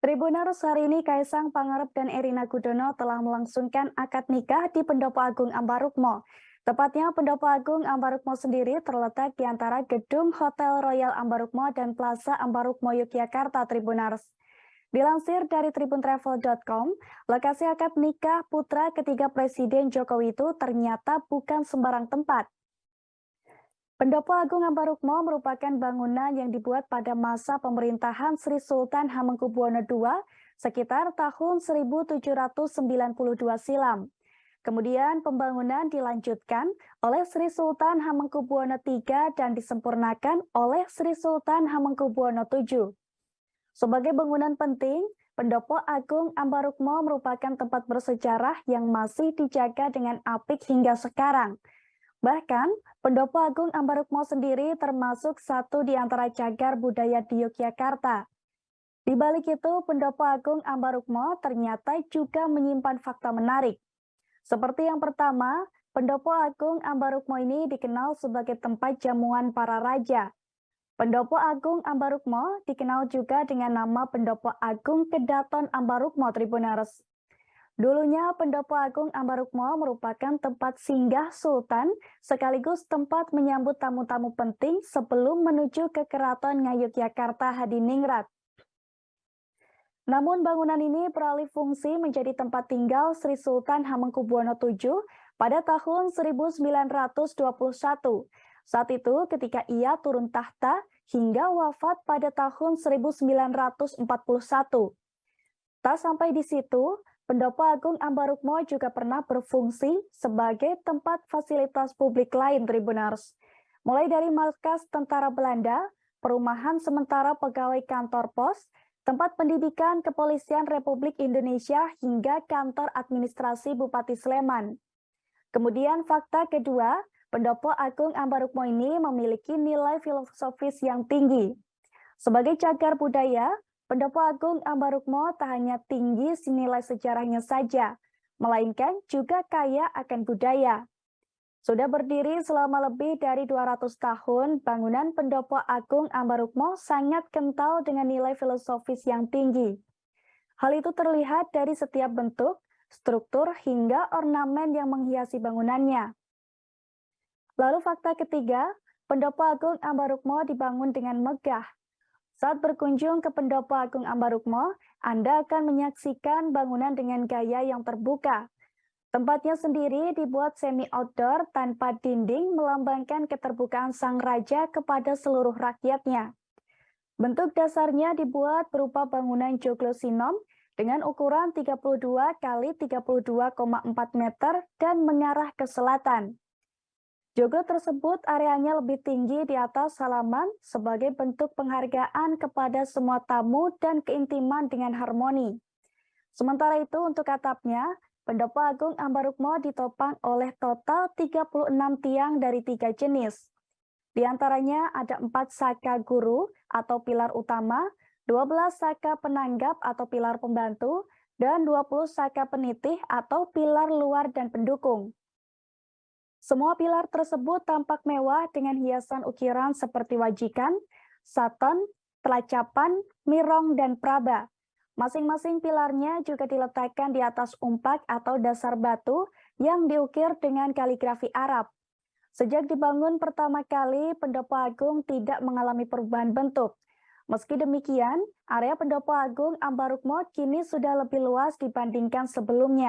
Tribuners, hari ini Kaisang Pangarep dan Erina Gudono telah melangsungkan akad nikah di Pendopo Agung Ambarukmo. Tepatnya Pendopo Agung Ambarukmo sendiri terletak di antara gedung Hotel Royal Ambarukmo dan Plaza Ambarukmo Yogyakarta, Tribuners. Dilansir dari tribuntravel.com, lokasi akad nikah putra ketiga Presiden Jokowi itu ternyata bukan sembarang tempat. Pendopo Agung Ambarukmo merupakan bangunan yang dibuat pada masa pemerintahan Sri Sultan Hamengkubuwono II sekitar tahun 1792 silam. Kemudian pembangunan dilanjutkan oleh Sri Sultan Hamengkubuwono III dan disempurnakan oleh Sri Sultan Hamengkubuwono VII. Sebagai bangunan penting, Pendopo Agung Ambarukmo merupakan tempat bersejarah yang masih dijaga dengan apik hingga sekarang. Bahkan, Pendopo Agung Ambarukmo sendiri termasuk satu di antara cagar budaya di Yogyakarta. Di balik itu, Pendopo Agung Ambarukmo ternyata juga menyimpan fakta menarik. Seperti yang pertama, Pendopo Agung Ambarukmo ini dikenal sebagai tempat jamuan para raja. Pendopo Agung Ambarukmo dikenal juga dengan nama Pendopo Agung Kedaton Ambarukmo, Tribuners. Dulunya Pendopo Agung Ambarukmo merupakan tempat singgah Sultan sekaligus tempat menyambut tamu-tamu penting sebelum menuju ke Keraton Ngayogyakarta Hadiningrat. Namun bangunan ini beralih fungsi menjadi tempat tinggal Sri Sultan Hamengkubuwono VII pada tahun 1921. Saat itu ketika ia turun tahta hingga wafat pada tahun 1941. Tak sampai di situ, Pendopo Agung Ambarukmo juga pernah berfungsi sebagai tempat fasilitas publik lain, Tribuners. Mulai dari markas tentara Belanda, perumahan sementara pegawai kantor pos, tempat pendidikan Kepolisian Republik Indonesia hingga kantor administrasi Bupati Sleman. Kemudian fakta kedua, Pendopo Agung Ambarukmo ini memiliki nilai filosofis yang tinggi. Sebagai cagar budaya, Pendopo Agung Ambarukmo tak hanya tinggi nilai sejarahnya saja, melainkan juga kaya akan budaya. Sudah berdiri selama lebih dari 200 tahun, bangunan Pendopo Agung Ambarukmo sangat kental dengan nilai filosofis yang tinggi. Hal itu terlihat dari setiap bentuk, struktur, hingga ornamen yang menghiasi bangunannya. Lalu fakta ketiga, Pendopo Agung Ambarukmo dibangun dengan megah. Saat berkunjung ke Pendopo Agung Ambarukmo, Anda akan menyaksikan bangunan dengan gaya yang terbuka. Tempatnya sendiri dibuat semi-outdoor tanpa dinding melambangkan keterbukaan sang raja kepada seluruh rakyatnya. Bentuk dasarnya dibuat berupa bangunan joglo-sinom dengan ukuran 32 x 32,4 meter dan mengarah ke selatan. Joglo tersebut areanya lebih tinggi di atas halaman sebagai bentuk penghargaan kepada semua tamu dan keintiman dengan harmoni. Sementara itu untuk atapnya, Pendopo Agung Ambarukmo ditopang oleh total 36 tiang dari 3 jenis. Di antaranya ada 4 saka guru atau pilar utama, 12 saka penanggap atau pilar pembantu, dan 20 saka penitih atau pilar luar dan pendukung. Semua pilar tersebut tampak mewah dengan hiasan ukiran seperti wajikan, saton, telacapan, mirong, dan praba. Masing-masing pilarnya juga diletakkan di atas umpak atau dasar batu yang diukir dengan kaligrafi Arab. Sejak dibangun pertama kali, Pendopo Agung tidak mengalami perubahan bentuk. Meski demikian, area Pendopo Agung Ambarukmo kini sudah lebih luas dibandingkan sebelumnya.